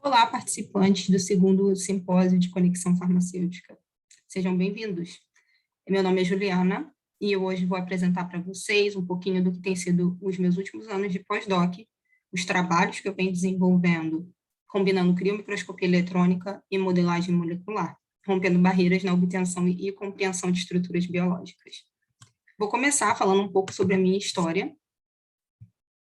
Olá, participantes do segundo simpósio de conexão farmacêutica. Sejam bem-vindos. Meu nome é Juliana e eu hoje vou apresentar para vocês um pouquinho do que tem sido os meus últimos anos de pós-doc, os trabalhos que eu venho desenvolvendo, combinando criomicroscopia eletrônica e modelagem molecular, rompendo barreiras na obtenção e compreensão de estruturas biológicas. Vou começar falando um pouco sobre a minha história.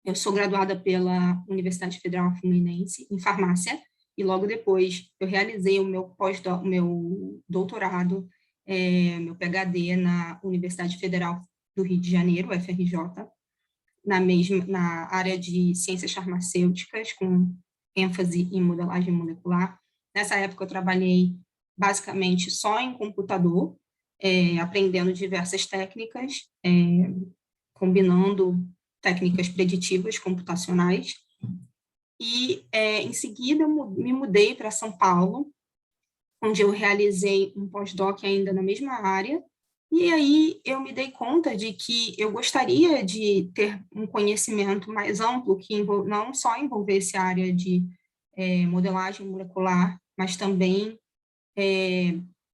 Eu sou graduada pela Universidade Federal Fluminense em farmácia, e logo depois eu realizei o meu meu doutorado, meu PhD na Universidade Federal do Rio de Janeiro, UFRJ, na área de ciências farmacêuticas, com ênfase em modelagem molecular. Nessa época eu trabalhei basicamente só em computador, aprendendo diversas técnicas, combinando técnicas preditivas computacionais. E, em seguida, eu me mudei para São Paulo, onde eu realizei um pós-doc ainda na mesma área, e aí eu me dei conta de que eu gostaria de ter um conhecimento mais amplo, que não só envolvesse a área de modelagem molecular, mas também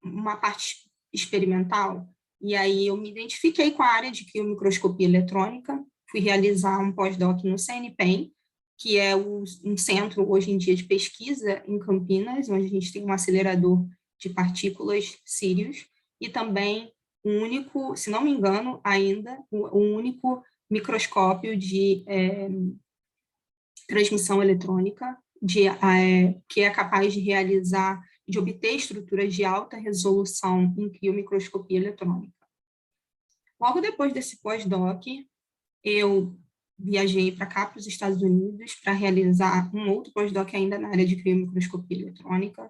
uma parte experimental. E aí eu me identifiquei com a área de criomicroscopia eletrônica, fui realizar um pós-doc no CNPEM, que é um centro, hoje em dia, de pesquisa em Campinas, onde a gente tem um acelerador de partículas Sirius, e também um único, se não me engano, ainda, um único microscópio de transmissão eletrônica, que é capaz de obter estruturas de alta resolução em criomicroscopia eletrônica. Logo depois desse pós-doc, eu viajei para cá, para os Estados Unidos, para realizar um outro pós-doc ainda na área de criomicroscopia eletrônica,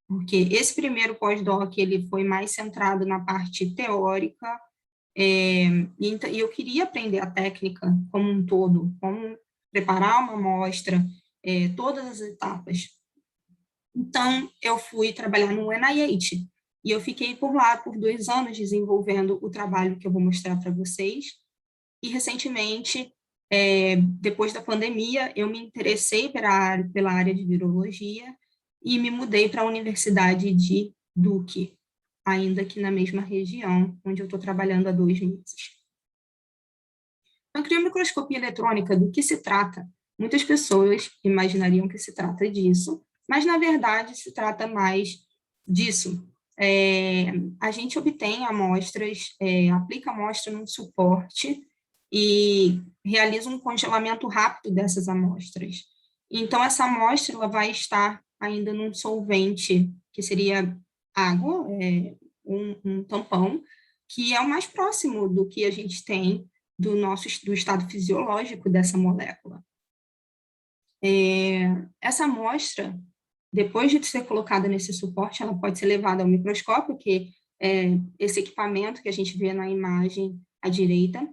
porque esse primeiro pós-doc ele foi mais centrado na parte teórica, e eu queria aprender a técnica como um todo, como preparar uma amostra, todas as etapas. Então, eu fui trabalhar no NIH, e eu fiquei por lá por 2 anos desenvolvendo o trabalho que eu vou mostrar para vocês. E, recentemente, depois da pandemia, eu me interessei pela área de virologia e me mudei para a Universidade de Duke, ainda aqui na mesma região, onde eu estou trabalhando há 2 meses. A criomicroscopia eletrônica, do que se trata? Muitas pessoas imaginariam que se trata disso, mas, na verdade, se trata mais disso. A gente obtém amostras, aplica a amostra num suporte e realiza um congelamento rápido dessas amostras. Então, essa amostra ela vai estar ainda num solvente, que seria água, um tampão, que é o mais próximo do que a gente tem do estado fisiológico dessa molécula. Essa amostra, depois de ser colocada nesse suporte, ela pode ser levada ao microscópio, que é esse equipamento que a gente vê na imagem à direita.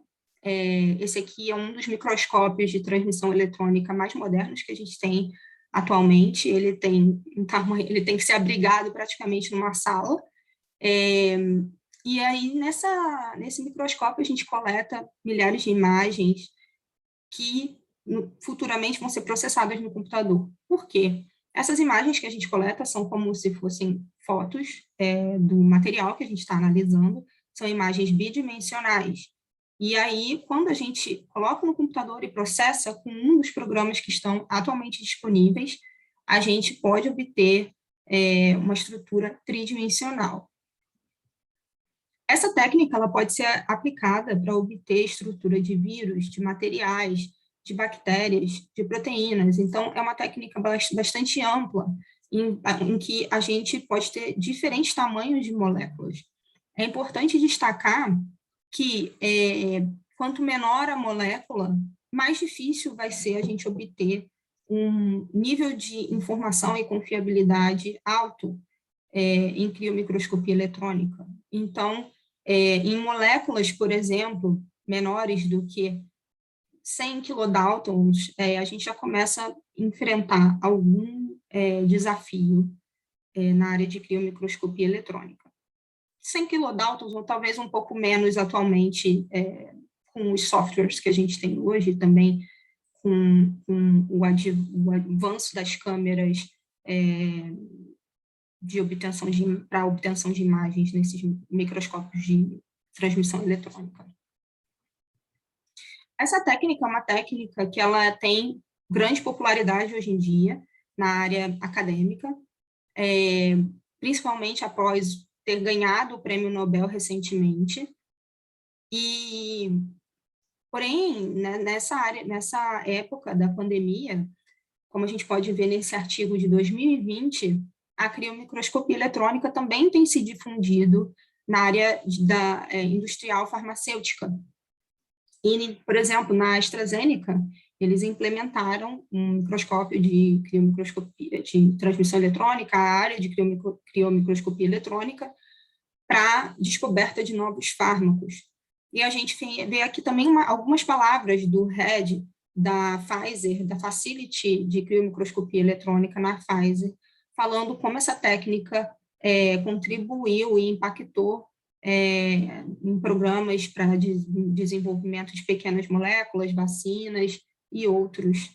Esse aqui é um dos microscópios de transmissão eletrônica mais modernos que a gente tem atualmente. Ele tem que ser abrigado praticamente numa sala. E aí, nesse microscópio, a gente coleta milhares de imagens que futuramente vão ser processadas no computador. Por quê? Essas imagens que a gente coleta são como se fossem fotos do material que a gente está analisando, são imagens bidimensionais. E aí, quando a gente coloca no computador e processa com um dos programas que estão atualmente disponíveis, a gente pode obter uma estrutura tridimensional. Essa técnica ela pode ser aplicada para obter estrutura de vírus, de materiais, de bactérias, de proteínas. Então, é uma técnica bastante ampla, em que a gente pode ter diferentes tamanhos de moléculas. É importante destacar que, quanto menor a molécula, mais difícil vai ser a gente obter um nível de informação e confiabilidade alto em criomicroscopia eletrônica. Então, em moléculas, por exemplo, menores do que 100 kilodaltons, a gente já começa a enfrentar algum desafio na área de criomicroscopia eletrônica. 100 kilodaltons, ou talvez um pouco menos atualmente, com os softwares que a gente tem hoje, também com o avanço das câmeras para obtenção de imagens nesses microscópios de transmissão eletrônica. Essa técnica é uma técnica que ela tem grande popularidade hoje em dia na área acadêmica, principalmente após ter ganhado o Prêmio Nobel recentemente. Porém, né, nessa época da pandemia, como a gente pode ver nesse artigo de 2020, a criomicroscopia eletrônica também tem se difundido na área industrial farmacêutica. E, por exemplo, na AstraZeneca, eles implementaram um microscópio de criomicroscopia de transmissão eletrônica, a área de criomicroscopia eletrônica, para descoberta de novos fármacos. E a gente vê aqui também algumas palavras do head da Pfizer, da Facility de criomicroscopia eletrônica na Pfizer, falando como essa técnica contribuiu e impactou em programas para desenvolvimento de pequenas moléculas, vacinas e outros.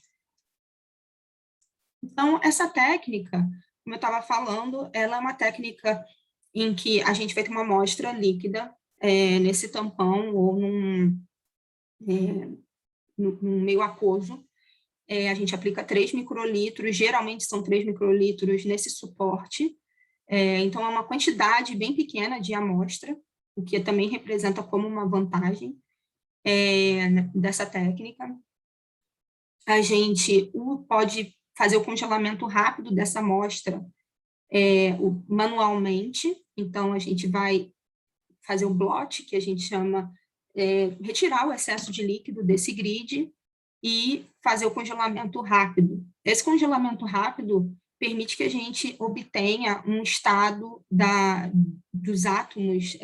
Então, essa técnica, como eu estava falando, ela é uma técnica em que a gente vai ter uma amostra líquida nesse tampão ou num meio aquoso. A gente aplica 3 microlitros, geralmente são 3 microlitros nesse suporte. Então, é uma quantidade bem pequena de amostra, o que também representa como uma vantagem dessa técnica. A gente pode fazer o congelamento rápido dessa amostra manualmente. Então, a gente vai fazer o blot, que a gente chama, retirar o excesso de líquido desse grid e fazer o congelamento rápido. Esse congelamento rápido permite que a gente obtenha um estado dos átomos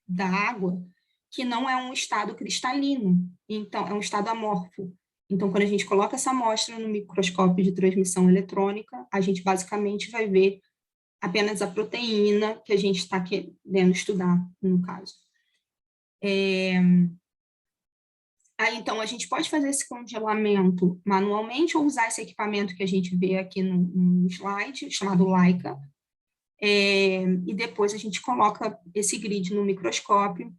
da água que não é um estado cristalino, então é um estado amorfo. Então, quando a gente coloca essa amostra no microscópio de transmissão eletrônica, a gente basicamente vai ver apenas a proteína que a gente está querendo estudar, no caso. Aí, então, a gente pode fazer esse congelamento manualmente ou usar esse equipamento que a gente vê aqui no slide, chamado Leica, e depois a gente coloca esse grid no microscópio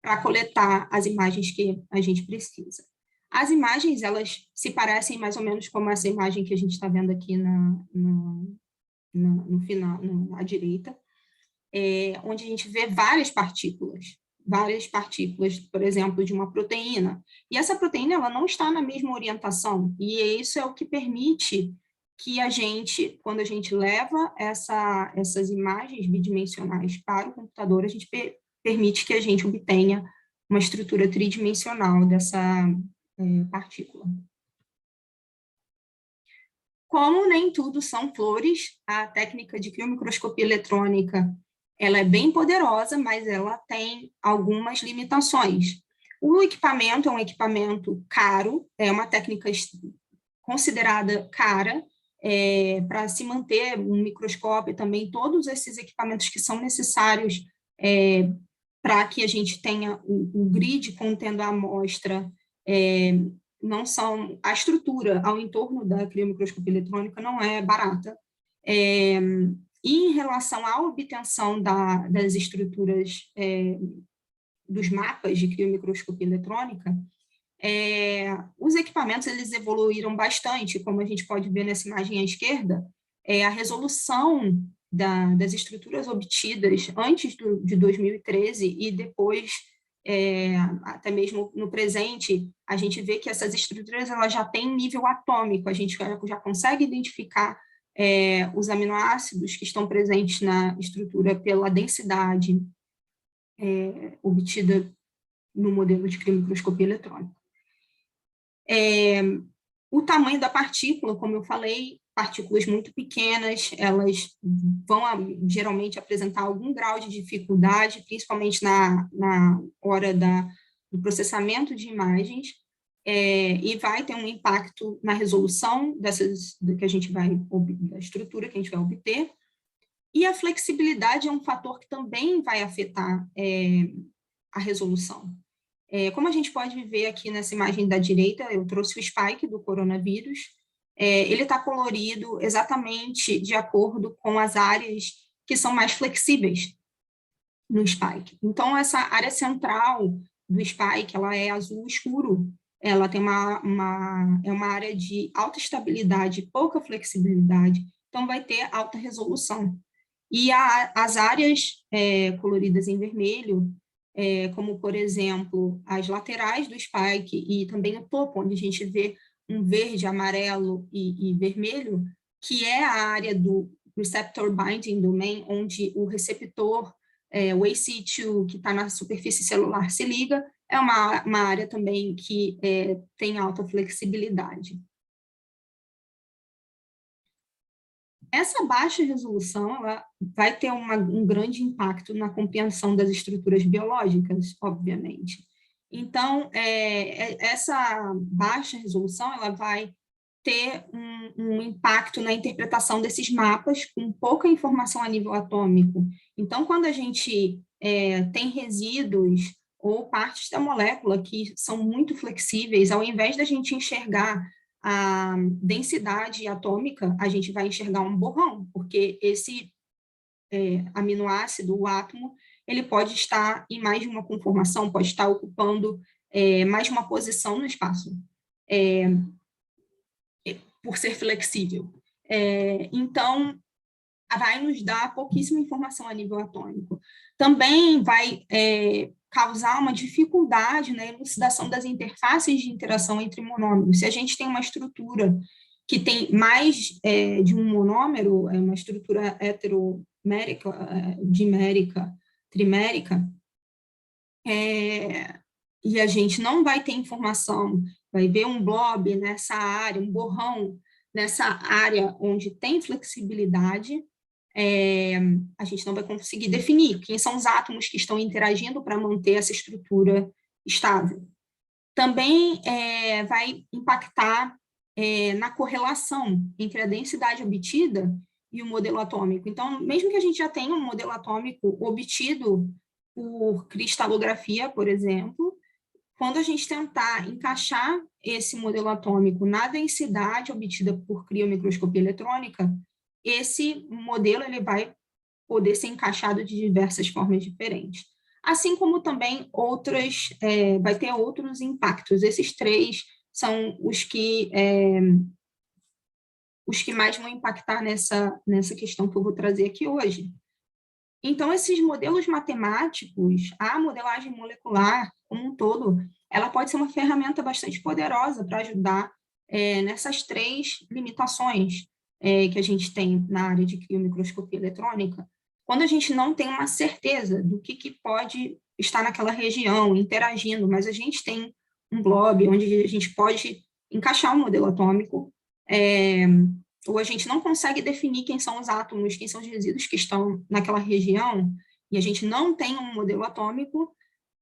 para coletar as imagens que a gente precisa. As imagens, elas se parecem mais ou menos como essa imagem que a gente está vendo aqui no final, à direita, onde a gente vê várias partículas, por exemplo, de uma proteína. E essa proteína ela não está na mesma orientação, e isso é o que permite que a gente, quando a gente leva essas imagens bidimensionais para o computador, a gente permite que a gente obtenha uma estrutura tridimensional dessa partícula. Como nem tudo são flores, a técnica de criomicroscopia eletrônica ela é bem poderosa, mas ela tem algumas limitações. O equipamento é um equipamento caro, é uma técnica considerada cara, para se manter um microscópio e também todos esses equipamentos que são necessários para que a gente tenha o grid contendo a amostra, não são, a estrutura ao entorno da criomicroscopia eletrônica não é barata. E em relação à obtenção das estruturas dos mapas de criomicroscopia eletrônica, os equipamentos eles evoluíram bastante, como a gente pode ver nessa imagem à esquerda, a resolução das estruturas obtidas antes de 2013 e depois, até mesmo no presente, a gente vê que essas estruturas elas já têm nível atômico, a gente já consegue identificar os aminoácidos que estão presentes na estrutura pela densidade obtida no modelo de criomicroscopia eletrônica. O tamanho da partícula, como eu falei, partículas muito pequenas, elas vão geralmente apresentar algum grau de dificuldade, principalmente na hora do processamento de imagens, e vai ter um impacto na resolução da estrutura que a gente vai obter, e a flexibilidade é um fator que também vai afetar a resolução. Como a gente pode ver aqui nessa imagem da direita, eu trouxe o spike do coronavírus, ele está colorido exatamente de acordo com as áreas que são mais flexíveis no spike. Então, essa área central do spike, ela é azul escuro, ela tem é uma área de alta estabilidade, pouca flexibilidade, então vai ter alta resolução. E as áreas coloridas em vermelho, como, por exemplo, as laterais do spike e também o topo, onde a gente vê um verde, amarelo e vermelho, que é a área do receptor binding domain, onde o receptor, o ACE2, que está na superfície celular, se liga, é uma área também que tem alta flexibilidade. Essa baixa resolução ela vai ter um grande impacto na compreensão das estruturas biológicas, obviamente. Então, essa baixa resolução ela vai ter um impacto na interpretação desses mapas com pouca informação a nível atômico. Então, quando a gente tem resíduos ou partes da molécula que são muito flexíveis, ao invés da gente enxergar a densidade atômica, a gente vai enxergar um borrão, porque esse aminoácido, o átomo, ele pode estar em mais de uma conformação, pode estar ocupando mais de uma posição no espaço, por ser flexível. Então, vai nos dar pouquíssima informação a nível atômico. Também vai causar uma dificuldade na elucidação das interfaces de interação entre monômeros. Se a gente tem uma estrutura que tem mais de um monômero, uma estrutura heteromérica, dimérica, trimérica, e a gente não vai ter informação, vai ver um blob nessa área, um borrão nessa área onde tem flexibilidade, a gente não vai conseguir definir quem são os átomos que estão interagindo para manter essa estrutura estável. Também vai impactar na correlação entre a densidade obtida e o modelo atômico. Então, mesmo que a gente já tenha um modelo atômico obtido por cristalografia, por exemplo, quando a gente tentar encaixar esse modelo atômico na densidade obtida por criomicroscopia eletrônica, esse modelo ele vai poder ser encaixado de diversas formas diferentes. Assim como também vai ter outros impactos. Esses três são os que mais vão impactar nessa questão que eu vou trazer aqui hoje. Então, esses modelos matemáticos, a modelagem molecular como um todo, ela pode ser uma ferramenta bastante poderosa para ajudar nessas três limitações que a gente tem na área de criomicroscopia eletrônica, quando a gente não tem uma certeza do que pode estar naquela região interagindo, mas a gente tem um blob onde a gente pode encaixar um modelo atômico, ou a gente não consegue definir quem são os átomos, quem são os resíduos que estão naquela região, e a gente não tem um modelo atômico,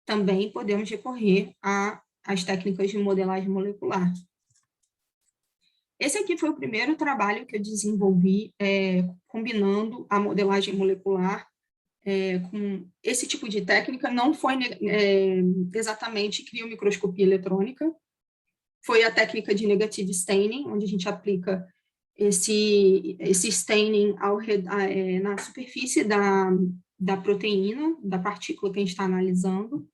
também podemos recorrer às técnicas de modelagem molecular. Esse aqui foi o primeiro trabalho que eu desenvolvi combinando a modelagem molecular com esse tipo de técnica. Não foi exatamente criomicroscopia eletrônica, foi a técnica de negative staining, onde a gente aplica esse staining na superfície da proteína, da partícula que a gente está analisando.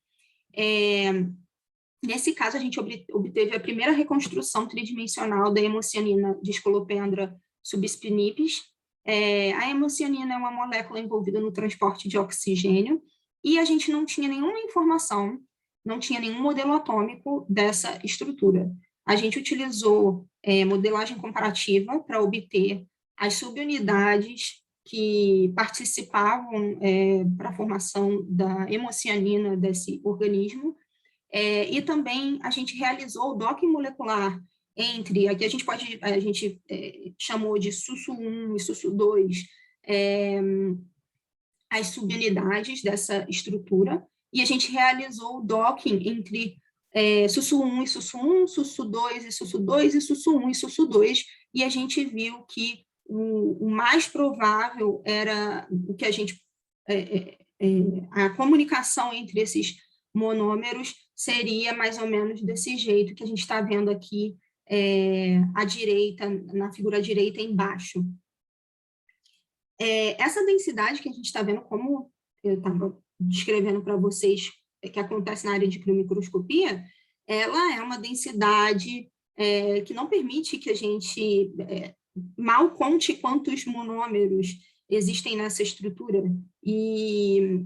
Nesse caso, a gente obteve a primeira reconstrução tridimensional da hemocianina de Scolopendra subspinipes. A hemocianina é uma molécula envolvida no transporte de oxigênio, e a gente não tinha nenhuma informação, não tinha nenhum modelo atômico dessa estrutura. A gente utilizou modelagem comparativa para obter as subunidades que participavam para a formação da hemocianina desse organismo, e também a gente realizou o docking molecular entre, aqui a gente chamou de SUSU1 e SUSU2, as subunidades dessa estrutura, e a gente realizou o docking entre SUSU1 e SUSU1, SUSU2 e SUSU2, e SUSU1 e SUSU2, e a gente viu que o mais provável era o que a gente... a comunicação entre esses monômeros seria mais ou menos desse jeito que a gente está vendo aqui à direita, na figura direita embaixo. Essa densidade que a gente está vendo, como eu estava descrevendo para vocês, que acontece na área de criomicroscopia, ela é uma densidade que não permite que a gente mal conte quantos monômeros existem nessa estrutura, e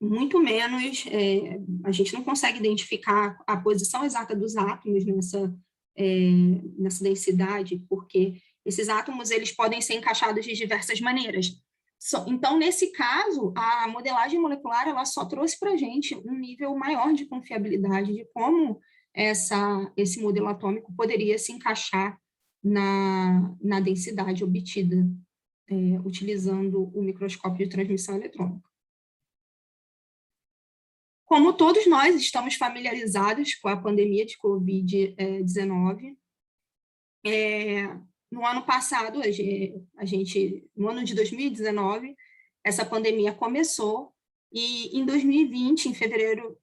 muito menos, a gente não consegue identificar a posição exata dos átomos nessa densidade, porque esses átomos eles podem ser encaixados de diversas maneiras. Então, nesse caso, a modelagem molecular ela só trouxe para a gente um nível maior de confiabilidade de como esse modelo atômico poderia se encaixar na densidade obtida utilizando o microscópio de transmissão eletrônica. Como todos nós estamos familiarizados com a pandemia de Covid-19, no ano passado, no ano de 2019, essa pandemia começou, e em 2020, em fevereiro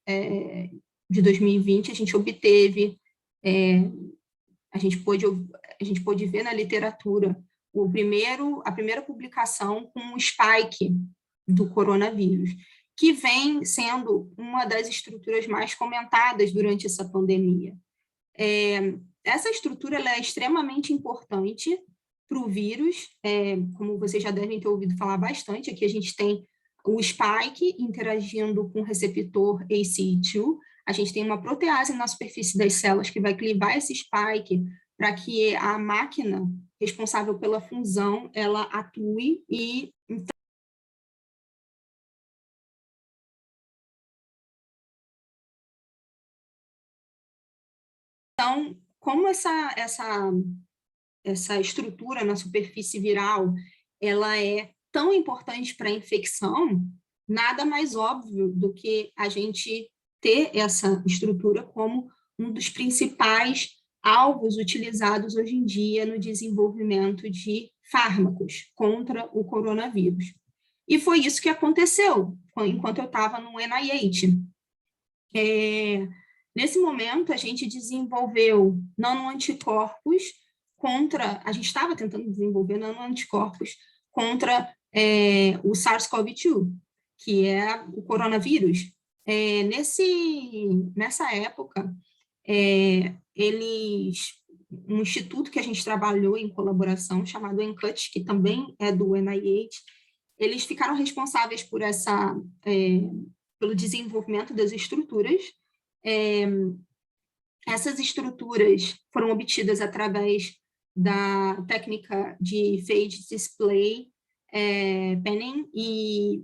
de 2020, a gente obteve, a gente pôde ver na literatura a primeira publicação com o spike do coronavírus, que vem sendo uma das estruturas mais comentadas durante essa pandemia. Essa estrutura ela é extremamente importante para o vírus, como vocês já devem ter ouvido falar bastante. Aqui a gente tem o spike interagindo com o receptor ACE2, a gente tem uma protease na superfície das células que vai clivar esse spike para que a máquina responsável pela fusão ela atue e então, como essa estrutura na superfície viral ela é tão importante para a infecção, nada mais óbvio do que a gente ter essa estrutura como um dos principais alvos utilizados hoje em dia no desenvolvimento de fármacos contra o coronavírus. E foi isso que aconteceu enquanto eu estava no NIH. Nesse momento, a gente desenvolveu nanoanticorpos a gente estava tentando desenvolver nanoanticorpos contra o SARS-CoV-2, que é o coronavírus. Nessa época, um instituto que a gente trabalhou em colaboração, chamado NCUT, que também é do NIH, eles ficaram responsáveis pelo desenvolvimento das estruturas. Essas estruturas foram obtidas através da técnica de phage display panning, e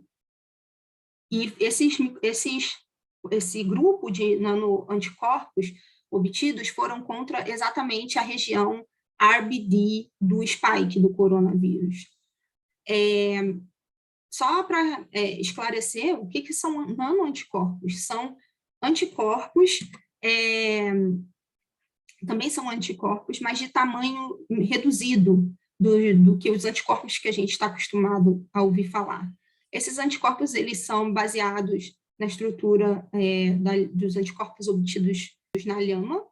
esse grupo de nanoanticorpos obtidos foram contra exatamente a região RBD do spike do coronavírus. Só para esclarecer, o que são nanoanticorpos? São anticorpos, também são anticorpos, mas de tamanho reduzido do que os anticorpos que a gente está acostumado a ouvir falar. Esses anticorpos, eles são baseados na estrutura dos anticorpos obtidos na lhama.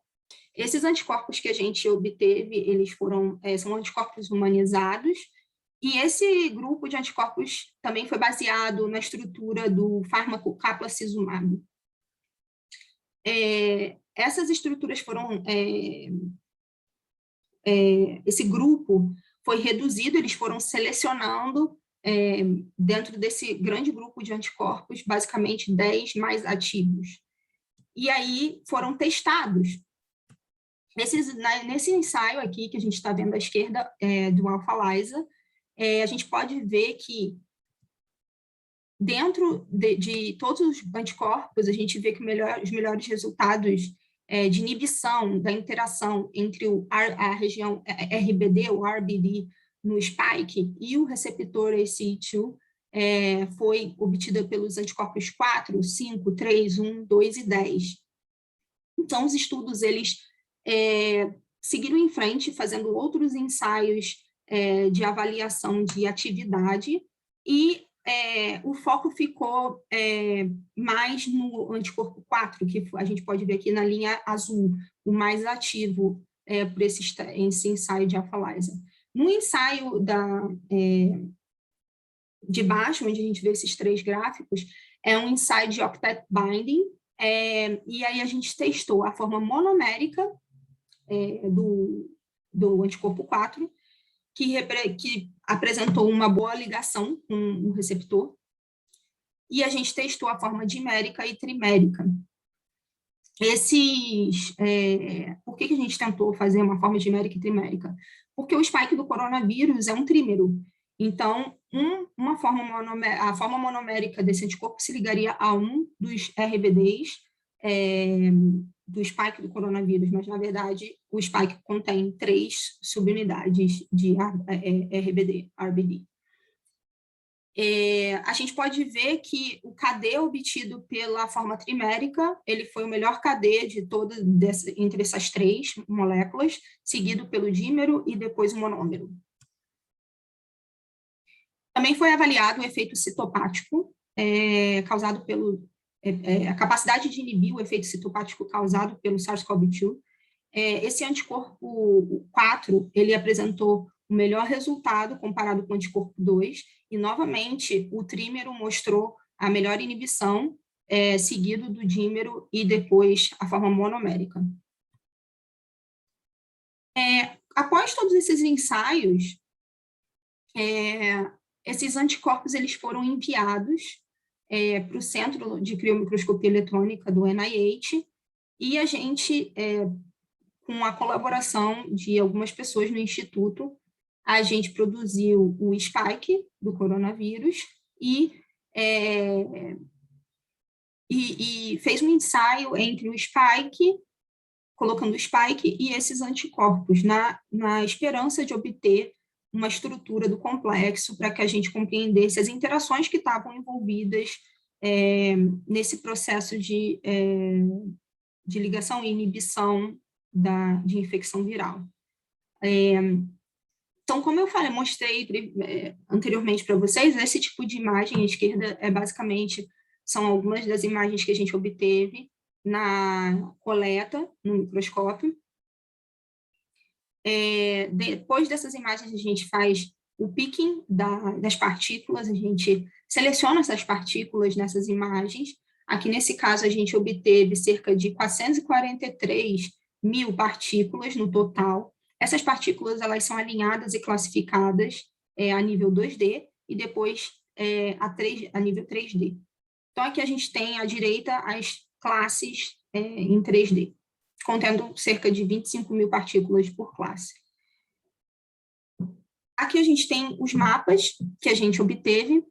Esses anticorpos que a gente obteve, eles são anticorpos humanizados, e esse grupo de anticorpos também foi baseado na estrutura do fármaco caplacizumab. Essas estruturas foram... esse grupo foi reduzido, eles foram selecionando dentro desse grande grupo de anticorpos, basicamente 10 mais ativos. E aí foram testados. Nesse ensaio aqui, que a gente está vendo à esquerda, do Alpha-LISA, a gente pode ver que dentro de todos os anticorpos, a gente vê que os melhores resultados de inibição da interação entre a região RBD, ou RBD, no spike, e o receptor ACE2 foi obtida pelos anticorpos 4, 5, 3, 1, 2 e 10. Então, os estudos, eles seguiram em frente, fazendo outros ensaios de avaliação de atividade, e o foco ficou mais no anticorpo 4, que a gente pode ver aqui na linha azul, o mais ativo por esse ensaio de alpha-LISA. No ensaio de baixo, onde a gente vê esses 3 gráficos, é um ensaio de octet binding, e aí a gente testou a forma monomérica do anticorpo 4, que apresentou uma boa ligação com o receptor, e a gente testou a forma dimérica e trimérica. Por que a gente tentou fazer uma forma dimérica e trimérica? Porque o spike do coronavírus é um trímero. Então, a forma monomérica desse anticorpo se ligaria a um dos RBDs do spike do coronavírus, mas, na verdade, o spike contém 3 subunidades de RBD. A gente pode ver que o KD obtido pela forma trimérica, ele foi o melhor KD de entre essas 3 moléculas, seguido pelo dímero e depois o monômero. Também foi avaliado o efeito citopático, causado pelo... a capacidade de inibir o efeito citopático causado pelo SARS-CoV-2. Esse anticorpo 4, ele apresentou o melhor resultado comparado com o anticorpo 2, e, novamente, o trímero mostrou a melhor inibição, seguido do dímero e depois a forma monomérica. Após todos esses ensaios, esses anticorpos eles foram enviados para o Centro de Criomicroscopia Eletrônica do NIH, e a gente, com a colaboração de algumas pessoas no Instituto, a gente produziu o spike do coronavírus e fez um ensaio entre o spike, colocando o spike e esses anticorpos, na esperança de obter uma estrutura do complexo para que a gente compreendesse as interações que estavam envolvidas nesse processo de ligação e inibição de infecção viral. Então, como eu mostrei anteriormente para vocês, esse tipo de imagem à esquerda basicamente são algumas das imagens que a gente obteve na coleta no microscópio. Depois dessas imagens, a gente faz o picking das partículas, a gente seleciona essas partículas nessas imagens. Aqui, nesse caso, a gente obteve cerca de 443 mil partículas no total. Essas partículas elas são alinhadas e classificadas a nível 2D e depois a nível 3D. Então, aqui a gente tem à direita as classes em 3D, contendo cerca de 25 mil partículas por classe. Aqui a gente tem os mapas que a gente obteve,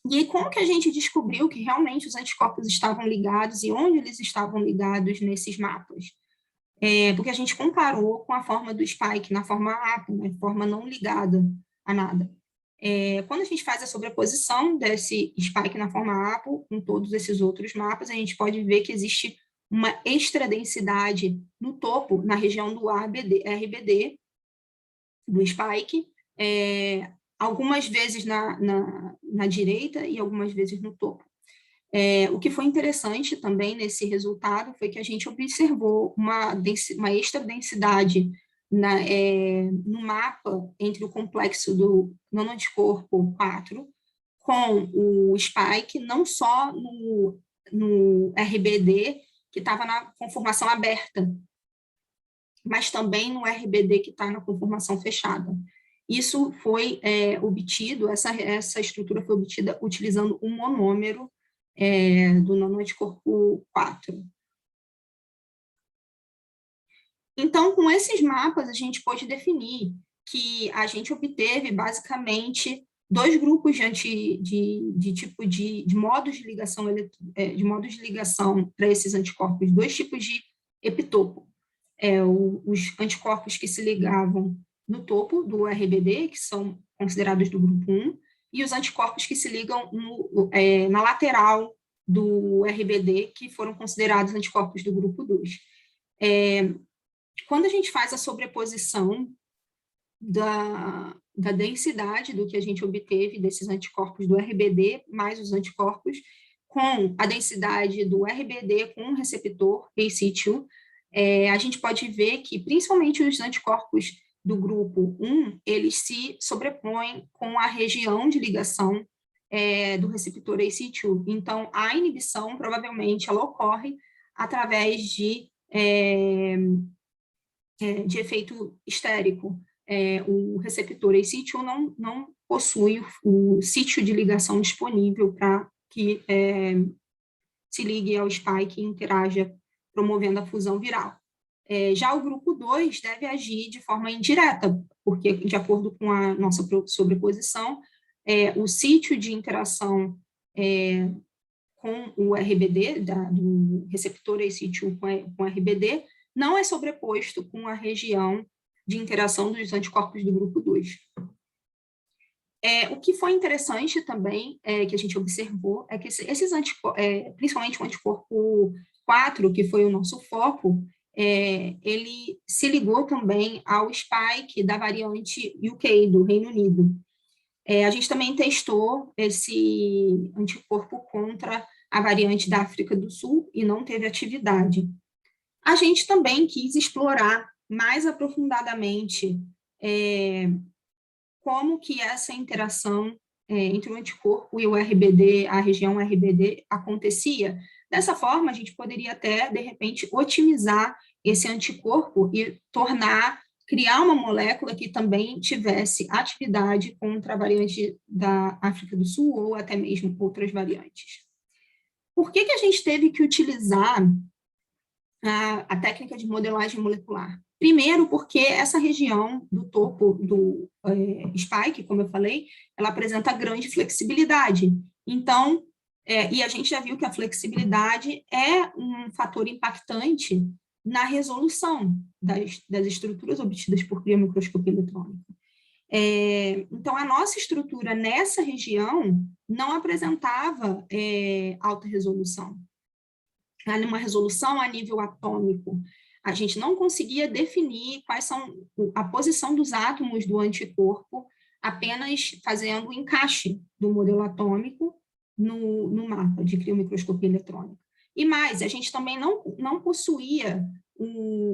e aí como que a gente descobriu que realmente os anticorpos estavam ligados e onde eles estavam ligados nesses mapas? Porque a gente comparou com a forma do spike na forma APO, na forma não ligada a nada. Quando a gente faz a sobreposição desse spike na forma APO com todos esses outros mapas, a gente pode ver que existe uma extradensidade no topo, na região do RBD, do spike, algumas vezes na direita e algumas vezes no topo. O que foi interessante também nesse resultado foi que a gente observou uma extradensidade no mapa entre o complexo do nanoanticorpo 4 com o spike, não só no RBD, que estava na conformação aberta, mas também no RBD que está na conformação fechada. Isso foi obtido, essa estrutura foi obtida utilizando um monômero do nanoanticorpo 4. Então, com esses mapas, a gente pode definir que a gente obteve, basicamente, 2 grupos de modos de ligação para esses anticorpos, 2 tipos de epitopo. Os anticorpos que se ligavam no topo do RBD, que são considerados do grupo 1, e os anticorpos que se ligam na lateral do RBD, que foram considerados anticorpos do grupo 2. Quando a gente faz a sobreposição da densidade do que a gente obteve desses anticorpos do RBD, mais os anticorpos, com a densidade do RBD com o receptor ACE2, A gente pode ver que, principalmente os anticorpos do grupo 1, eles se sobrepõem com a região de ligação do receptor ACE2. Então, a inibição, provavelmente, ela ocorre através de efeito estérico. O receptor ACE2 não possui o sítio de ligação disponível para que se ligue ao spike e interaja, promovendo a fusão viral. Já o grupo 2 deve agir de forma indireta, porque, de acordo com a nossa sobreposição, o sítio de interação com o RBD, do receptor ACE2 com RBD, não é sobreposto com a região de interação dos anticorpos do grupo 2. O que foi interessante também, que a gente observou, é que esses anticorpos, principalmente o anticorpo 4, que foi o nosso foco, ele se ligou também ao spike da variante UK, do Reino Unido. A gente também testou esse anticorpo contra a variante da África do Sul e não teve atividade. A gente também quis explorar mais aprofundadamente como que essa interação entre o anticorpo e o RBD, a região RBD, acontecia. Dessa forma, a gente poderia até, de repente, otimizar esse anticorpo e criar uma molécula que também tivesse atividade contra a variante da África do Sul ou até mesmo outras variantes. Por que a gente teve que utilizar a técnica de modelagem molecular? Primeiro, porque essa região do topo do spike, como eu falei, ela apresenta grande flexibilidade. Então, e a gente já viu que a flexibilidade é um fator impactante na resolução das estruturas obtidas por criomicroscopia eletrônica. Então, a nossa estrutura nessa região não apresentava alta resolução. Uma resolução a nível atômico. A gente não conseguia definir quais são a posição dos átomos do anticorpo, apenas fazendo o encaixe do modelo atômico no mapa de criomicroscopia eletrônica. E mais, a gente também não possuía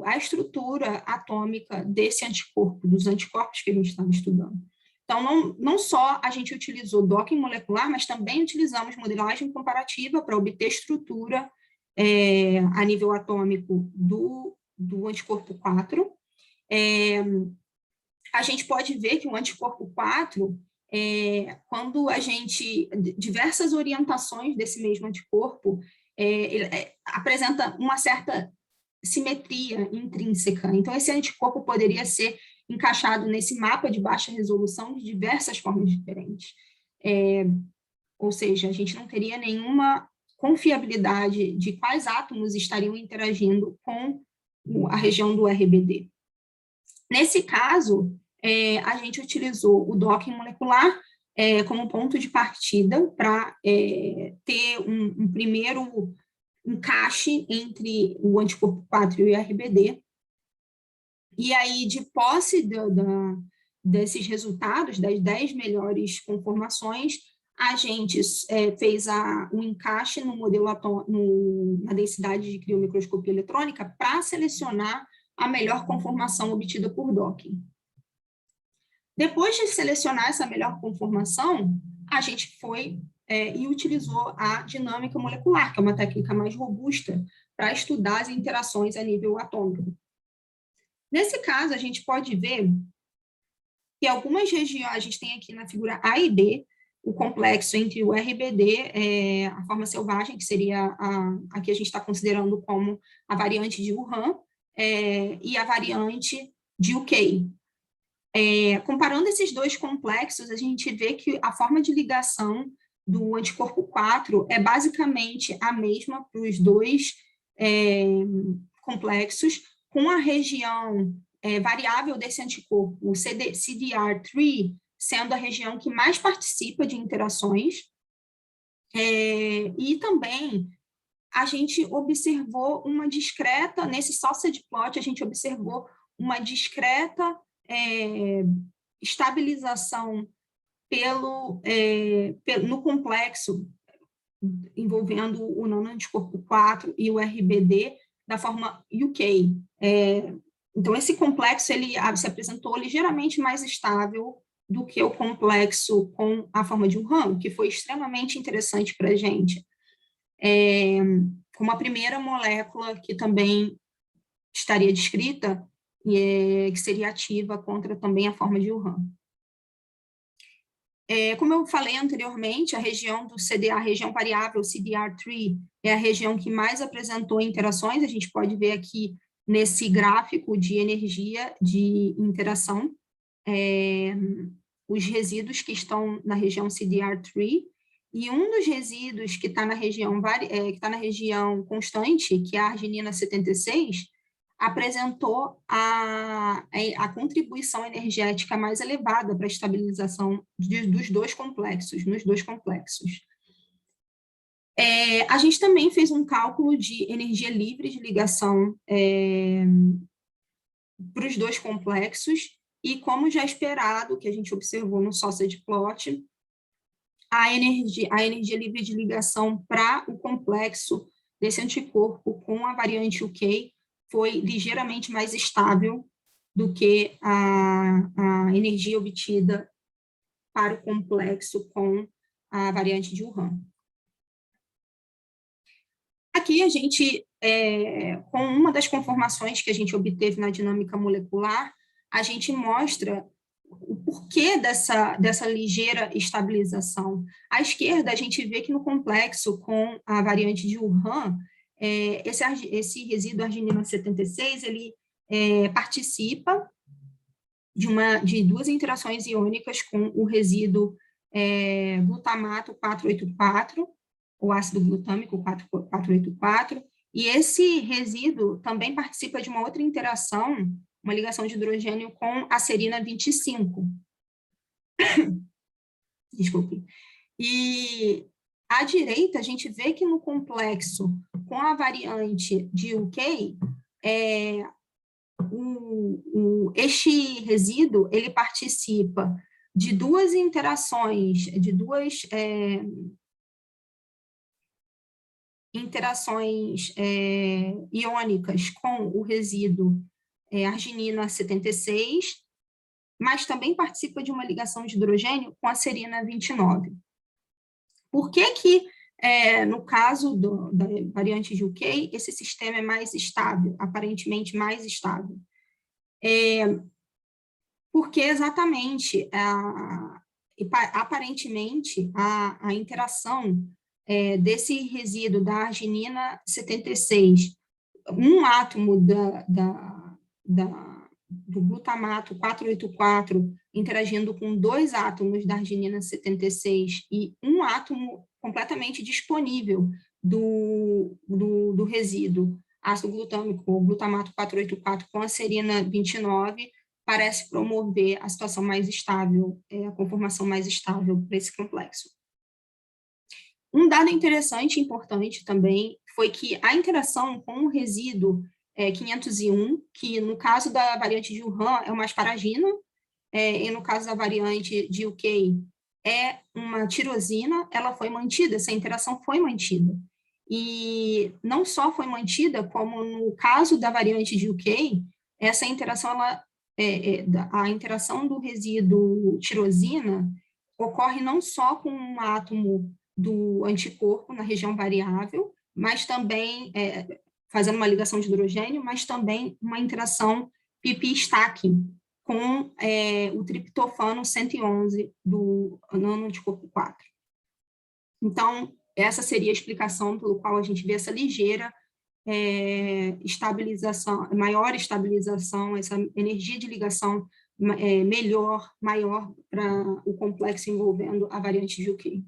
a estrutura atômica desse anticorpo, dos anticorpos que a gente estava estudando. Então, não só a gente utilizou docking molecular, mas também utilizamos modelagem comparativa para obter estrutura a nível atômico do anticorpo 4. A gente pode ver que o anticorpo 4, quando a gente, diversas orientações desse mesmo anticorpo, ele apresenta uma certa simetria intrínseca. Então, esse anticorpo poderia ser encaixado nesse mapa de baixa resolução de diversas formas diferentes. Ou seja, a gente não teria nenhuma confiabilidade de quais átomos estariam interagindo com a região do RBD. Nesse caso, a gente utilizou o docking molecular como ponto de partida para ter um primeiro encaixe entre o anticorpo 4 e o RBD. E aí, de posse desses resultados, das 10 melhores conformações, a gente fez um encaixe no modelo na densidade de criomicroscopia eletrônica para selecionar a melhor conformação obtida por docking. Depois de selecionar essa melhor conformação, a gente foi e utilizou a dinâmica molecular, que é uma técnica mais robusta para estudar as interações a nível atômico. Nesse caso, a gente pode ver que algumas regiões, a gente tem aqui na figura A e B, o complexo entre o RBD, a forma selvagem, que seria a que a gente está considerando como a variante de Wuhan, e a variante de UK. Comparando esses dois complexos, a gente vê que a forma de ligação do anticorpo 4 é basicamente a mesma para os dois complexos, com a região variável desse anticorpo, o CDR3, sendo a região que mais participa de interações, e também a gente observou uma discreta, nesse sausage plot, a gente observou uma discreta estabilização no complexo envolvendo o nanoanticorpo 4 e o RBD da forma UK. Então, esse complexo ele se apresentou ligeiramente mais estável do que o complexo com a forma de Wuhan, que foi extremamente interessante para a gente. Como a primeira molécula que também estaria descrita, que seria ativa contra também a forma de Wuhan. Como eu falei anteriormente, a região do CDA, a região variável CDR3, é a região que mais apresentou interações. A gente pode ver aqui nesse gráfico de energia de interação, os resíduos que estão na região CDR3, e um dos resíduos que está na região constante, que é a arginina 76, apresentou a contribuição energética mais elevada para a estabilização nos dois complexos. A gente também fez um cálculo de energia livre de ligação para os dois complexos, e como já esperado, que a gente observou no sausage plot, a energia livre de ligação para o complexo desse anticorpo com a variante UK foi ligeiramente mais estável do que a energia obtida para o complexo com a variante de Wuhan. Aqui a gente, com uma das conformações que a gente obteve na dinâmica molecular, a gente mostra o porquê dessa ligeira estabilização. À esquerda, a gente vê que no complexo com a variante de Wuhan, esse resíduo arginina 76, ele participa de duas interações iônicas com o resíduo glutamato 484, o ácido glutâmico 484, e esse resíduo também participa de uma outra interação, uma ligação de hidrogênio com a serina 25. Desculpe. E à direita, a gente vê que no complexo com a variante de UK, este resíduo, ele participa de duas interações, iônicas com o resíduo arginina 76, mas também participa de uma ligação de hidrogênio com a serina 29. Por que no caso da variante de UK, esse sistema é mais estável, aparentemente mais estável? Porque exatamente, aparentemente, a interação desse resíduo da arginina 76, um átomo do glutamato 484 interagindo com dois átomos da arginina 76 e um átomo completamente disponível do resíduo ácido glutâmico, o glutamato 484 com a serina 29, parece promover a situação mais estável, a conformação mais estável para esse complexo. Um dado interessante e importante também foi que a interação com o resíduo 501, que no caso da variante de Wuhan é uma asparagina, e no caso da variante de UK é uma tirosina, ela foi mantida, essa interação foi mantida. E não só foi mantida, como no caso da variante de UK, essa interação, a interação do resíduo tirosina ocorre não só com um átomo do anticorpo na região variável, mas também fazendo uma ligação de hidrogênio, mas também uma interação pp-stacking com o triptofano 111 do nanoanticorpo 4. Então, essa seria a explicação pelo qual a gente vê essa ligeira estabilização, maior estabilização, essa energia de ligação maior para o complexo envolvendo a variante de UK.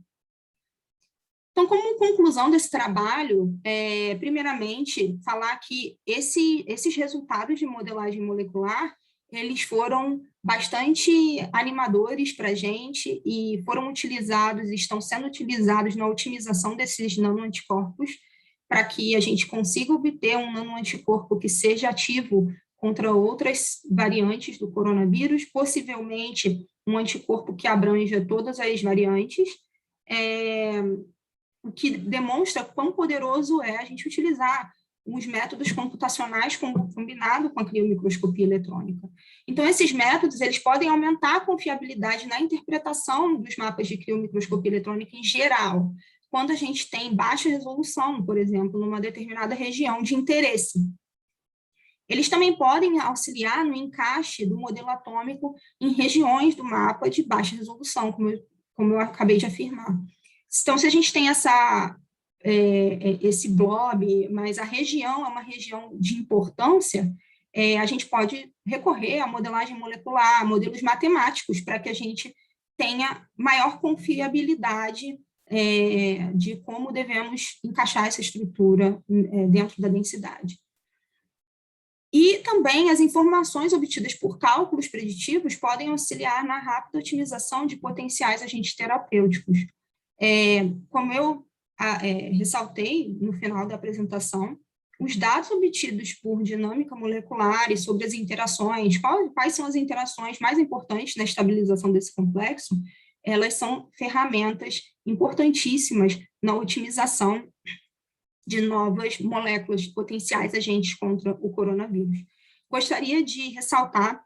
Então, como conclusão desse trabalho, primeiramente, falar que esses resultados de modelagem molecular, eles foram bastante animadores para a gente e foram utilizados, estão sendo utilizados na otimização desses nanoanticorpos para que a gente consiga obter um nanoanticorpo que seja ativo contra outras variantes do coronavírus, possivelmente um anticorpo que abranja todas as variantes, o que demonstra quão poderoso é a gente utilizar os métodos computacionais combinado com a criomicroscopia eletrônica. Então, esses métodos eles podem aumentar a confiabilidade na interpretação dos mapas de criomicroscopia eletrônica em geral, quando a gente tem baixa resolução, por exemplo, numa determinada região de interesse. Eles também podem auxiliar no encaixe do modelo atômico em regiões do mapa de baixa resolução, como eu acabei de afirmar. Então, se a gente tem esse blob, mas a região é uma região de importância, a gente pode recorrer à modelagem molecular, modelos matemáticos, para que a gente tenha maior confiabilidade de como devemos encaixar essa estrutura dentro da densidade. E também as informações obtidas por cálculos preditivos podem auxiliar na rápida otimização de potenciais agentes terapêuticos. Como eu ressaltei no final da apresentação, os dados obtidos por dinâmica molecular e sobre as interações, quais são as interações mais importantes na estabilização desse complexo, elas são ferramentas importantíssimas na otimização de novas moléculas potenciais agentes contra o coronavírus. Gostaria de ressaltar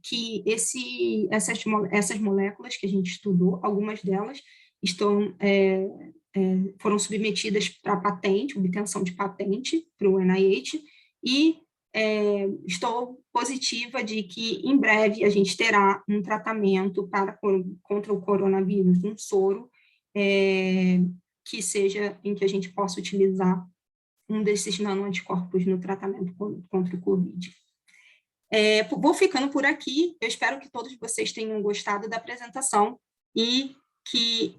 que essas moléculas que a gente estudou, algumas delas foram submetidas para patente, obtenção de patente para o NIH, e estou positiva de que em breve a gente terá um tratamento contra o coronavírus, um soro, que seja em que a gente possa utilizar um desses nanoanticorpos no tratamento contra o Covid. Vou ficando por aqui, eu espero que todos vocês tenham gostado da apresentação e que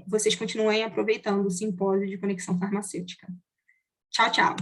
vocês continuem aproveitando o simpósio de conexão farmacêutica. Tchau, tchau.